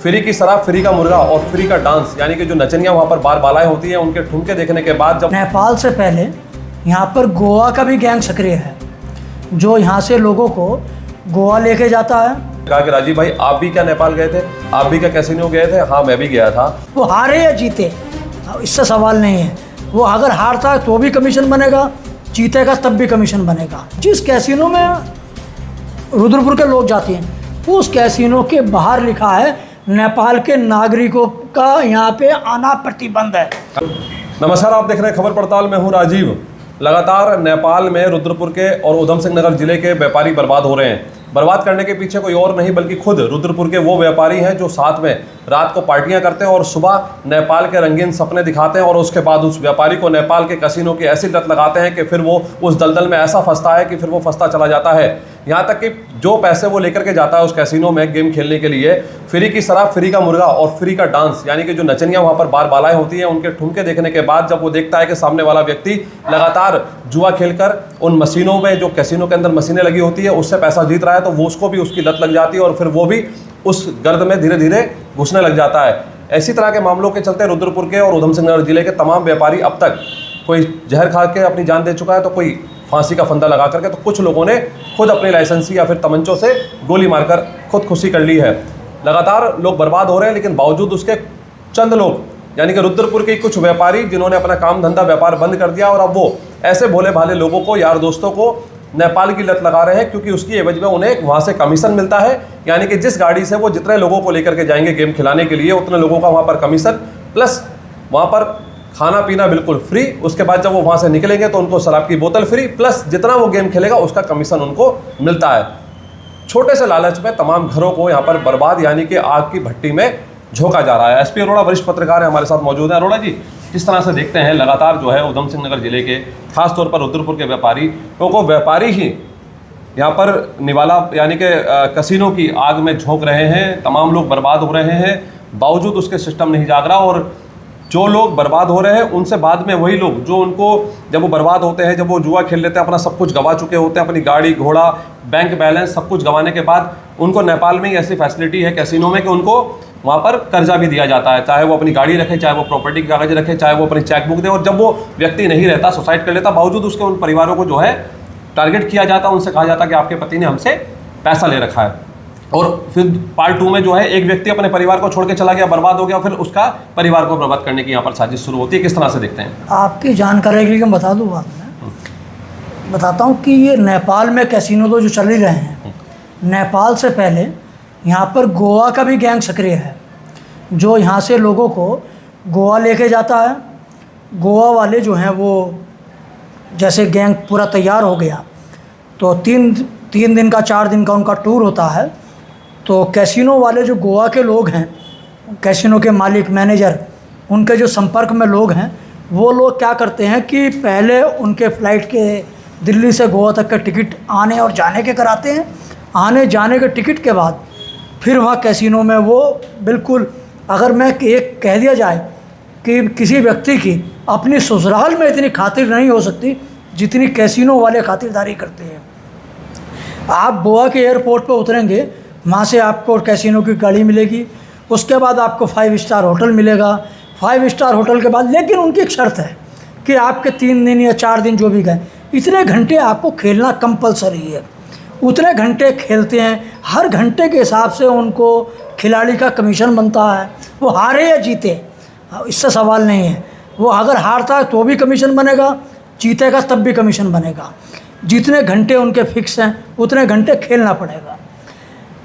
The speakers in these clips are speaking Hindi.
फ्री की शराब, फ्री का मुर्गा और फ्री का डांस, यानी कि जो नचनियाँ वहाँ पर बार बालाएं होती हैं, उनके ठुमके देखने के बाद जब नेपाल से पहले यहाँ पर गोवा का भी गैंग सक्रिय है, जो यहाँ से लोगों को गोवा लेके जाता है। कहा कि राजीव भाई आप भी क्या नेपाल गए थे, आप भी क्या कैसीनो गए थे? हाँ मैं भी गया था। वो हारे या जीते इससे सवाल नहीं है, वो अगर हारता है तो भी कमीशन बनेगा, जीतेगा तब भी कमीशन बनेगा। जिस कैसीनो में रुद्रपुर के लोग जाते हैं उस कैसीनो के बाहर लिखा है नेपाल के नागरिकों का यहाँ पे आना प्रतिबंध है। नमस्कार, आप देख रहे हैं खबर पड़ताल, मैं हूँ राजीव। लगातार नेपाल में रुद्रपुर के और उधम सिंह नगर जिले के व्यापारी बर्बाद हो रहे हैं। बर्बाद करने के पीछे कोई और नहीं बल्कि खुद रुद्रपुर के वो व्यापारी हैं जो साथ में रात को पार्टियां करते हैं और सुबह नेपाल के रंगीन सपने दिखाते हैं और उसके बाद उस व्यापारी को नेपाल के कैसीनो की ऐसी लत लगाते हैं कि फिर वो उस दलदल में ऐसा फंसता है कि फिर वो फंसता चला जाता है। यहाँ तक कि जो पैसे वो लेकर के जाता है उस कैसीनो में गेम खेलने के लिए, फ्री की शराब, फ्री का मुर्गा और फ्री का डांस, यानी कि जो नचनियाँ वहाँ पर बार बालाएं होती हैं, उनके ठुमके देखने के बाद जब वो देखता है कि सामने वाला व्यक्ति लगातार जुआ खेलकर उन मशीनों में, जो कैसीनो के अंदर मशीनें लगी होती है, उससे पैसा जीत रहा है, तो वो उसको भी उसकी लत लग जाती है और फिर वो भी उस गर्द में धीरे धीरे घुसने लग जाता है। ऐसी तरह के मामलों के चलते रुद्रपुर के और उधम सिंह नगर जिले के तमाम व्यापारी अब तक कोई जहर खा के अपनी जान दे चुका है, तो कोई फांसी का फंदा लगा करके, तो कुछ लोगों ने खुद अपने लाइसेंसी या फिर तमंचों से गोली मारकर खुदकुशी कर ली है। लगातार लोग बर्बाद हो रहे हैं, लेकिन बावजूद उसके चंद लोग यानी कि रुद्रपुर के कुछ व्यापारी जिन्होंने अपना काम धंधा व्यापार बंद कर दिया और अब वो ऐसे भोले भाले लोगों को, यार दोस्तों को नेपाल की लत लगा रहे हैं, क्योंकि उसकी एवज में उन्हें वहाँ से कमीशन मिलता है। यानी कि जिस गाड़ी से वो जितने लोगों को लेकर के जाएंगे गेम खिलाने के लिए, उतने लोगों का वहाँ पर कमीशन, प्लस वहाँ पर खाना पीना बिल्कुल फ्री। उसके बाद जब वो वहाँ से निकलेंगे तो उनको शराब की बोतल फ्री, प्लस जितना वो गेम खेलेगा उसका कमीशन उनको मिलता है। छोटे से लालच में तमाम घरों को यहाँ पर बर्बाद यानी कि आग की भट्टी में झोंका जा रहा है। एसपी अरोड़ा वरिष्ठ पत्रकार है, हमारे साथ मौजूद है। अरोड़ा जी, किस तरह से देखते हैं लगातार जो है उधम सिंह नगर जिले के, खासतौर पर रुद्रपुर के व्यापारी को व्यापारी ही यहाँ पर निवाला यानी कि कैसीनो की आग में झोंक रहे हैं, तमाम लोग बर्बाद हो रहे हैं, बावजूद उसके सिस्टम नहीं जाग रहा। और जो लोग बर्बाद हो रहे हैं उनसे बाद में वही लोग जो उनको, जब वो बर्बाद होते हैं, जब वो जुआ खेल लेते हैं, अपना सब कुछ गंवा चुके होते हैं, अपनी गाड़ी घोड़ा बैंक बैलेंस सब कुछ गंवाने के बाद उनको नेपाल में ही ऐसी फैसिलिटी है कैसीनो में कि उनको वहाँ पर कर्जा भी दिया जाता है, चाहे वो अपनी गाड़ी रखे, चाहे वो प्रॉपर्टी के कागज रखे, चाहे वो अपनी चेकबुक दे। और जब वो व्यक्ति नहीं रहता, सुसाइड कर लेता, बावजूद उसके उन परिवारों को जो है टारगेट किया जाता, उनसे कहा जाता कि आपके पति ने हमसे पैसा ले रखा है। और फिर पार्ट 2 में जो है एक व्यक्ति अपने परिवार को छोड़ के चला गया, बर्बाद हो गया, फिर उसका परिवार को बर्बाद करने की यहाँ पर साजिश शुरू होती है। किस तरह से देखते हैं? आपकी जानकारी के लिए मैं बता दूँ, बात में बताता हूँ कि ये नेपाल में कैसीनो तो जो चल ही रहे हैं, नेपाल से पहले यहाँ पर गोवा का भी गैंग सक्रिय है, जो यहाँ से लोगों को गोवा लेके जाता है। गोवा वाले जो हैं वो, जैसे गैंग पूरा तैयार हो गया तो तीन दिन का 4 दिन का उनका टूर होता है। तो कैसीनो वाले जो गोवा के लोग हैं, कैसीनो के मालिक, मैनेजर, उनके जो संपर्क में लोग हैं, वो लोग क्या करते हैं कि पहले उनके फ़्लाइट के दिल्ली से गोवा तक का टिकट आने और जाने के कराते हैं। आने जाने के टिकट के बाद फिर वहाँ कैसीनो में वो बिल्कुल, अगर मैं एक कह दिया जाए कि किसी व्यक्ति की अपनी ससुराल में इतनी खातिर नहीं हो सकती जितनी कैसीनो वाले खातिरदारी करते हैं। आप गोवा के एयरपोर्ट पर उतरेंगे, वहाँ से आपको कैसीनो की गाड़ी मिलेगी, उसके बाद आपको 5 स्टार होटल मिलेगा। 5 स्टार होटल के बाद, लेकिन उनकी एक शर्त है कि आपके 3 दिन या 4 दिन जो भी गए, इतने घंटे आपको खेलना कंपलसरी है। उतने घंटे खेलते हैं, हर घंटे के हिसाब से उनको खिलाड़ी का कमीशन बनता है। वो हारे या जीते इससे सवाल नहीं है, वो अगर हारता है तो भी कमीशन बनेगा, जीतेगा तब भी कमीशन बनेगा। जितने घंटे उनके फिक्स हैं उतने घंटे खेलना पड़ेगा।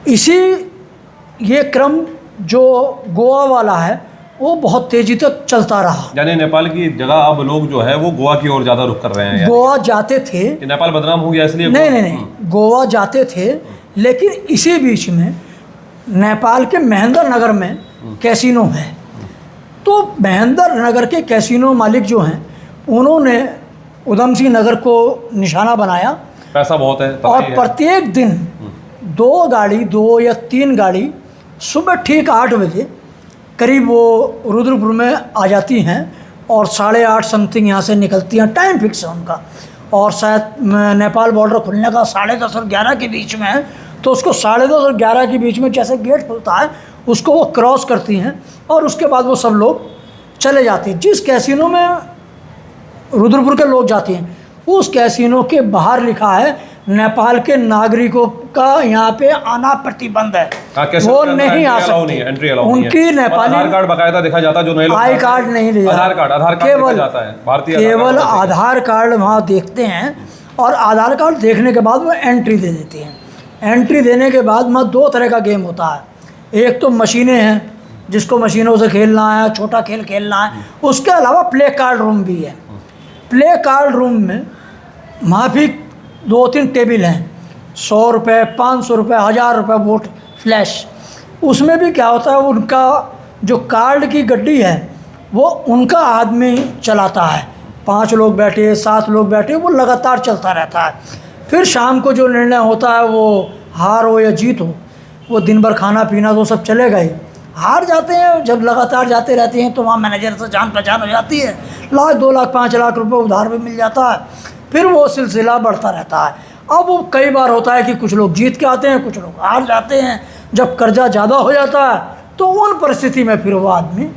इसी ये क्रम जो गोवा वाला है वो बहुत तेज़ी तक चलता रहा। यानी नेपाल की जगह अब लोग जो है वो गोवा की ओर ज़्यादा रुख कर रहे हैं। गोवा जाते थे, नेपाल बदनाम हो गया इसलिए? नहीं, गोवा जाते थे, लेकिन इसी बीच में नेपाल के महेंद्र नगर में कैसीनो है। तो महेंद्र नगर के कैसीनो मालिक जो हैं उन्होंने उधम सिंह नगर को निशाना बनाया, पैसा बहुत है, और प्रत्येक दिन 2 या 3 गाड़ी सुबह ठीक 8 बजे करीब वो रुद्रपुर में आ जाती हैं और 8:30 समथिंग यहाँ से निकलती हैं। टाइम फिक्स है उनका, और शायद नेपाल बॉर्डर खुलने का 10:30 और 11 के बीच में है, तो उसको 10:30 और 11 के बीच में जैसे गेट खुलता है उसको वो क्रॉस करती हैं और उसके बाद वो सब लोग चले जाते हैं। जिस कैसीनो में रुद्रपुर के लोग जाते हैं उस कैसीनो के बाहर लिखा है नेपाल के नागरिकों का यहाँ पे आना प्रतिबंध है, वो नहीं आ सकते। उनकी नेपाली आधार कार्ड बकायदा देखा जाता है, जो नए लोग आई कार्ड नहीं लिया, आधार कार्ड केवल जाता है, भारतीय केवल आधार कार्ड वहाँ देखते हैं और आधार कार्ड देखने के बाद वो एंट्री दे देते हैं। एंट्री देने के बाद वहाँ 2 तरह का गेम होता है। एक तो मशीनें हैं जिसको मशीनों से खेलना है, छोटा खेल खेलना है। उसके अलावा प्ले कार्ड रूम भी है। प्ले कार्ड रूम में वहाँ भी 2-3 टेबल हैं, 100 रुपये, 500 रुपये, 1000 रुपये वोट फ्लैश। उसमें भी क्या होता है, उनका जो कार्ड की गड्डी है वो उनका आदमी चलाता है। 5 लोग बैठे, 7 लोग बैठे, वो लगातार चलता रहता है। फिर शाम को जो निर्णय होता है, वो हार हो या जीत हो, वो दिन भर खाना पीना तो सब चलेगा ही। हार जाते हैं जब लगातार जाते रहते हैं तो वहाँ मैनेजर से जान पहचान हो जाती है, 1 लाख 2 लाख 5 लाख रुपए उधार भी मिल जाता है। फिर वो सिलसिला बढ़ता रहता है। अब वो कई बार होता है कि कुछ लोग जीत के आते हैं, कुछ लोग हार जाते हैं। जब कर्जा ज़्यादा हो जाता है तो उन परिस्थिति में फिर वो आदमी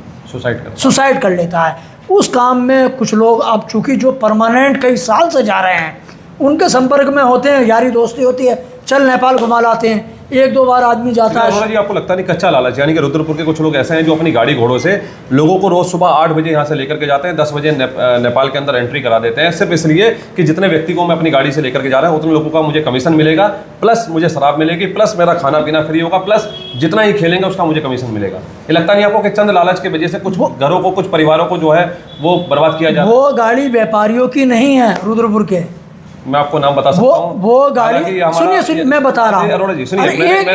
सुसाइड कर लेता है। उस काम में कुछ लोग अब चूँकि जो परमानेंट कई साल से जा रहे हैं उनके संपर्क में होते हैं, यारी दोस्ती होती है, चल नेपाल घुमा लाते हैं। 1-2 बार आदमी जाता है। जी, आपको लगता नहीं कच्चा लालच, यानी कि रुद्रपुर के कुछ लोग ऐसे हैं जो अपनी गाड़ी घोड़ों से लोगों को रोज सुबह 8 बजे यहाँ से लेकर के जाते हैं, 10 बजे नेपाल के अंदर एंट्री करा देते हैं, सिर्फ इसलिए कि जितने व्यक्ति को मैं अपनी गाड़ी से लेकर के जा रहा हूँ उतने लोगों का मुझे कमीशन मिलेगा, प्लस मुझे शराब मिलेगी, प्लस मेरा खाना पीना फ्री होगा, प्लस जितना ही खेलेंगे उसका मुझे कमीशन मिलेगा। ये लगता नहीं आपको कि चंद लालच की वजह से कुछ घरों को, कुछ परिवारों को जो है वो बर्बाद किया जाए? वो गाड़ी व्यापारियों की नहीं है रुद्रपुर के। मैं आपको नाम बता सकता हूँ। वो गाड़ी सुनिए मैं बता रहा हूँ। अरोड़ा जी सुनिए,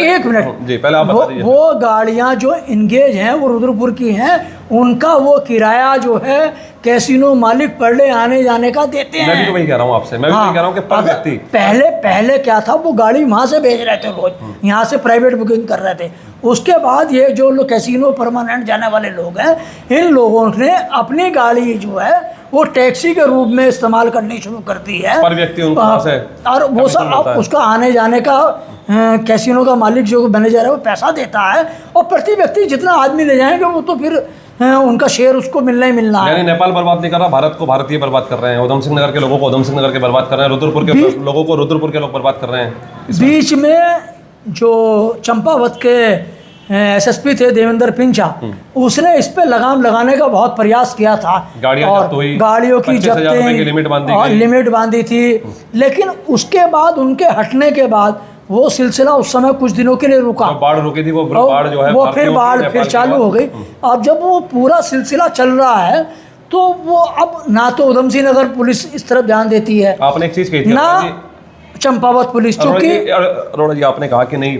एक मिनट जी, पहले आप बता दीजिए। वो गाड़ियाँ जो इंगेज हैं वो रुद्रपुर की हैं, उनका वो किराया जो है कैसीनो मालिक पर डे आने जाने का देते हैं। मैं भी तो वही कह रहा हूँ आपसे, मैं भी वही कह रहा हूँ कि पर व्यक्ति पहले क्या था, वो गाड़ी वहाँ से भेज रहे थे रोज, यहाँ से प्राइवेट बुकिंग कर रहे थे। उसके बाद ये जो लोग कैसीनो परमानेंट जाने वाले लोग हैं, इन लोगों ने अपनी गाड़ी जो है वो टैक्सी के रूप में इस्तेमाल करनी शुरू कर दी है। पर व्यक्ति उनके पास है और वो सब अब उसका आने जाने का कैसीनो का मालिक जो मैनेजर है वो पैसा देता है, और प्रति व्यक्ति जितना आदमी ले जाएंगे वो तो फिर उनका शेयर उसको मिलना ही मिलना है। यानी नेपाल बर्बाद नहीं कर रहा, भारत को भारतीय बर्बाद कर रहे हैं। उधम सिंह नगर के लोगों को उधम सिंह नगर के बर्बाद कर रहे हैं, रुद्रपुर के लोगों को रुद्रपुर के लोग बर्बाद कर रहे हैं। बीच में जो चंपावत के एसएसपी थे देवेंद्र पिंचा, उसने इस पे लगाम लगाने का बहुत प्रयास किया था। गाड़ियों की जब्ती और लिमिट बांधी थी, लेकिन उसके बाद उनके हटने के बाद वो सिलसिला उस समय कुछ दिनों के लिए रुका। बाढ़ रुकी थी, वो बाढ़ जो है वो फिर बाढ़ फिर चालू हो गई। अब जब वो पूरा सिलसिला चल रहा है तो वो अब ना तो उधम सिंह नगर पुलिस इस तरफ ध्यान देती है, आपने एक चीज कही थी ना चंपावत पुलिस। अरोड़ा जी आपने कहा कि नहीं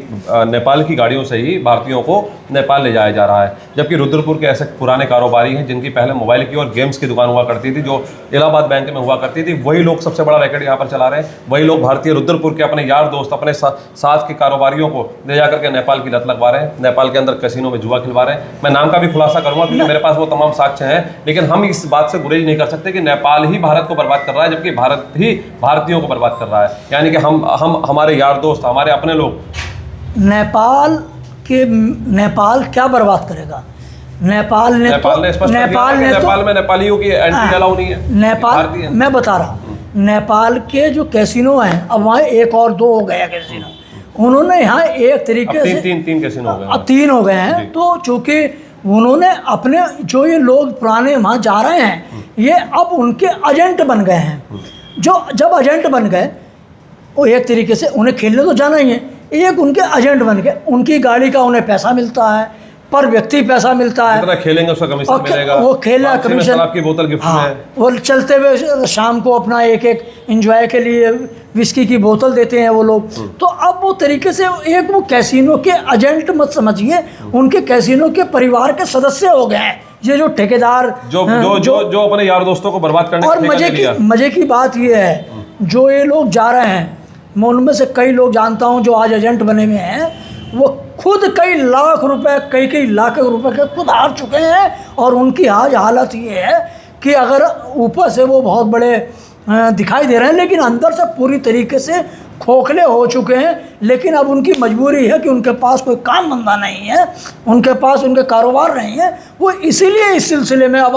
नेपाल की गाड़ियों से ही भारतीयों को नेपाल ले जाया जा रहा है, जबकि रुद्रपुर के ऐसे पुराने कारोबारी हैं जिनकी पहले मोबाइल की और गेम्स की दुकान हुआ करती थी, जो इलाहाबाद बैंक में हुआ करती थी, वही लोग सबसे बड़ा रैकेट यहाँ पर चला रहे हैं। वही लोग भारतीय रुद्रपुर के अपने यार दोस्त, अपने साथ के कारोबारियों को ले जाकर के नेपाल की लत लगवा रहे हैं, नेपाल के अंदर कैसीनो में जुआ खिलवा रहे हैं। मैं नाम का भी खुलासा करूँगा क्योंकि मेरे पास वो तमाम साक्ष्य हैं, लेकिन हम इस बात से गुरेज नहीं कर सकते कि नेपाल ही भारत को बर्बाद कर रहा है, जबकि भारत ही भारतीयों को बर्बाद कर रहा है। यानी कि हम हमारे यार दोस्त, हमारे अपने लोग। नेपाल क्या बर्बाद करेगा? नेपाल में नेपालियों की एंट्री अलाउ नहीं है। नेपाल मैं बता रहा हूँ, नेपाल के जो कैसीनो हैं, अब वहाँ 1 और 2 हो गया कैसीनो, उन्होंने यहाँ एक तरीके से तीन कैसीनो हो गए, अब 3 हो गए हैं। तो चूँकि उन्होंने अपने जो ये लोग पुराने वहाँ जा रहे हैं, ये अब उनके एजेंट बन गए हैं। जो जब एजेंट बन गए, वो एक तरीके से उन्हें खेलने तो जाना ही है, एक उनके एजेंट बन गए। उनकी गाड़ी का उन्हें पैसा मिलता है, पर व्यक्ति पैसा मिलता है, जितना खेलेंगे उसका कमीशन मिलेगा, वो खेलना कमीशन, शराब की बोतल गिफ्ट में, वो चलते हुए शाम को अपना एक एंजॉय के लिए विस्की की बोतल देते हैं वो लोग। तो अब वो तरीके से एक वो कैसीनो के एजेंट मत समझिए, उनके कैसीनो के परिवार के सदस्य हो गए हैं ये जो ठेकेदार जो अपने यार दोस्तों को बर्बाद करने। और मजे की बात ये है, जो ये लोग जा रहे हैं, मैं उनमें से कई लोग जानता हूं जो आज एजेंट बने हुए हैं, वो खुद कई लाख रुपए, कई लाख रुपए के खुद हार चुके हैं। और उनकी आज हालत ये है कि अगर ऊपर से वो बहुत बड़े दिखाई दे रहे हैं, लेकिन अंदर से पूरी तरीके से खोखले हो चुके हैं, लेकिन अब उनकी मजबूरी है कि उनके पास कोई काम धंधा नहीं है, उनके पास उनके कारोबार नहीं है। वो इसीलिए इस सिलसिले में अब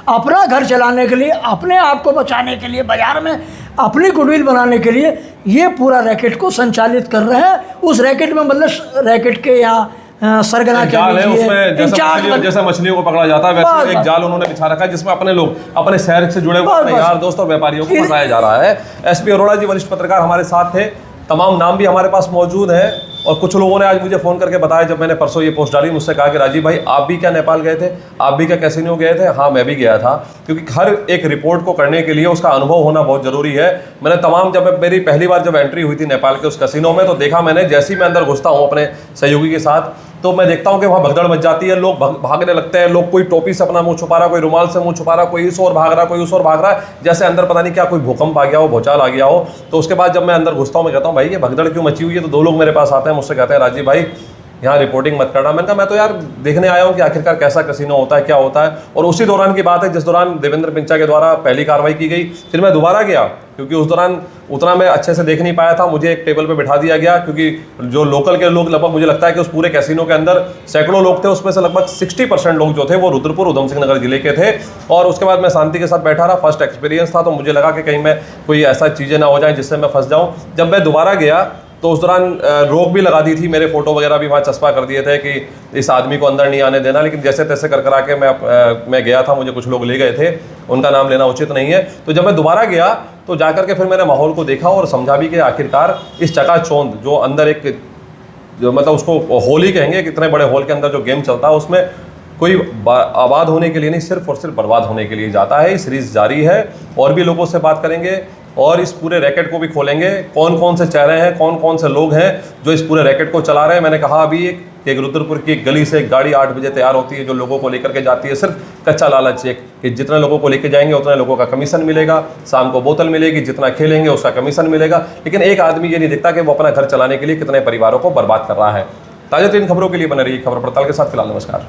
अपना घर चलाने के लिए, अपने आप को बचाने के लिए, बाज़ार में अपनी गुडविल बनाने के लिए ये पूरा रैकेट को संचालित कर रहे हैं। उस रैकेट में मतलब रैकेट के यहाँ सरगना जाल है, उसमें जैसे मछलियों को पकड़ा जाता है वैसे एक जाल उन्होंने बिछा रखा है जिसमें अपने लोग, अपने शहर से जुड़े हुए अपने यार दोस्त और व्यापारियों को फंसाया जा रहा है। एसपी अरोड़ा जी वरिष्ठ पत्रकार हमारे साथ थे, तमाम नाम भी हमारे पास मौजूद है। और कुछ लोगों ने आज मुझे फ़ोन करके बताया, जब मैंने परसों ये पोस्ट डाली, मुझसे कहा कि राजीव भाई आप भी क्या नेपाल गए थे, आप भी क्या कैसीनो गए थे? हाँ मैं भी गया था, क्योंकि हर एक रिपोर्ट को करने के लिए उसका अनुभव होना बहुत ज़रूरी है। मैंने जब मेरी पहली बार जब एंट्री हुई थी नेपाल के उस कैसीनो में, तो देखा मैंने, जैसे ही मैं अंदर घुसता हूँ अपने सहयोगी के साथ, तो मैं देखता हूँ कि वहाँ भगदड़ मच जाती है, लोग भागने लगते हैं, लोग कोई टोपी से अपना मुंह छुपा रहा, कोई रुमाल से मुंह छुपा रहा, कोई इस ओर भाग रहा, कोई उस ओर भाग रहा है, जैसे अंदर पता नहीं क्या कोई भूकंप आ गया हो, भूचाल आ गया हो। तो उसके बाद जब मैं अंदर घुसता हूँ, मैं कहता हूँ भाई ये भगदड़ क्यों मची हुई है? तो दो लोग मेरे पास आते हैं, मुझसे कहते हैं राजीव भाई यहाँ रिपोर्टिंग मत करना। मैंने कहा मैं तो यार देखने आया हूँ कि आखिरकार कैसा कैसीनो होता है, क्या होता है। और उसी दौरान की बात है जिस दौरान देवेंद्र पिंचा के द्वारा पहली कार्रवाई की गई। फिर मैं दोबारा गया, क्योंकि उस दौरान उतना मैं अच्छे से देख नहीं पाया था, मुझे एक टेबल पे बिठा दिया गया, क्योंकि जो लोकल के लोग, लगभग मुझे लगता है कि उस पूरे कैसीनो के अंदर सैकड़ों लोग थे, उसमें से लगभग 60% लोग जो थे वो रुद्रपुर उधम सिंह नगर जिले के थे। और उसके बाद मैं शांति के साथ बैठा रहा, फर्स्ट एक्सपीरियंस था, तो मुझे लगा कि कहीं मैं कोई ऐसा चीज़ें ना हो जाए जिससे मैं फंस जाऊँ। जब मैं दोबारा गया तो उस दौरान रोक भी लगा दी थी, मेरे फोटो वगैरह भी वहाँ चस्पा कर दिए थे कि इस आदमी को अंदर नहीं आने देना। लेकिन जैसे तैसे कर के मैं गया था, मुझे कुछ लोग ले गए थे, उनका नाम लेना उचित नहीं है। तो जब मैं दोबारा गया तो जाकर के फिर मैंने माहौल को देखा और समझा भी कि आखिरकार इस चकाचौंध जो अंदर एक, जो मतलब उसको होली कहेंगे, कितने बड़े हॉल के अंदर जो गेम चलता है उसमें कोई आबाद होने के लिए नहीं, सिर्फ और सिर्फ बर्बाद होने के लिए जाता है। ये सीरीज जारी है, और भी लोगों से बात करेंगे और इस पूरे रैकेट को भी खोलेंगे, कौन कौन से चेहरे हैं, कौन कौन से लोग हैं जो इस पूरे रैकेट को चला रहे हैं। मैंने कहा अभी एक रुद्रपुर की एक गली से एक गाड़ी 8 बजे तैयार होती है जो लोगों को लेकर के जाती है, सिर्फ कच्चा लालच एक कि जितने लोगों को लेके जाएंगे उतने लोगों का कमीशन मिलेगा, शाम को बोतल मिलेगी, जितना खेलेंगे उसका कमीशन मिलेगा। लेकिन एक आदमी ये नहीं दिखता कि वो अपना घर चलाने के लिए कितने परिवारों को बर्बाद कर रहा है। ताज़ा तरीन खबरों के लिए बने रहिए खबर पड़ताल के साथ। फिलहाल नमस्कार।